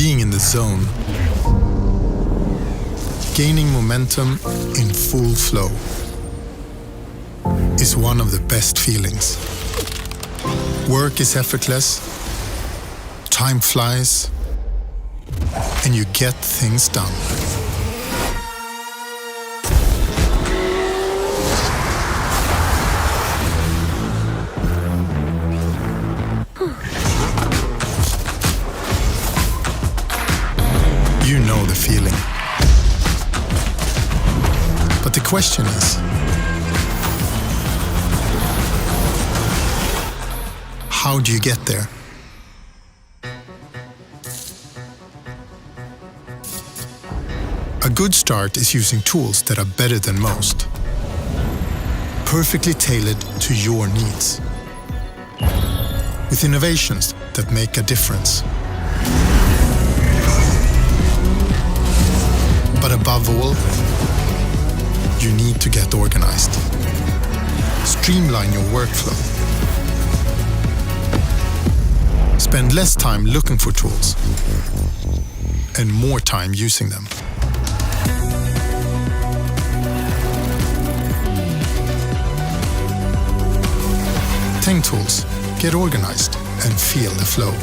being in the zone, gaining momentum in full flow is one of the best feelings. Work is effortless, time flies, and you get things done. You know the feeling. But the question is, how do you get there? A good start is using tools that are better than most, perfectly tailored to your needs, with innovations that make a difference. But above all, you need to get organized. Streamline your workflow. Spend less time looking for tools and more time using them. TengTools. Get organized and feel the flow.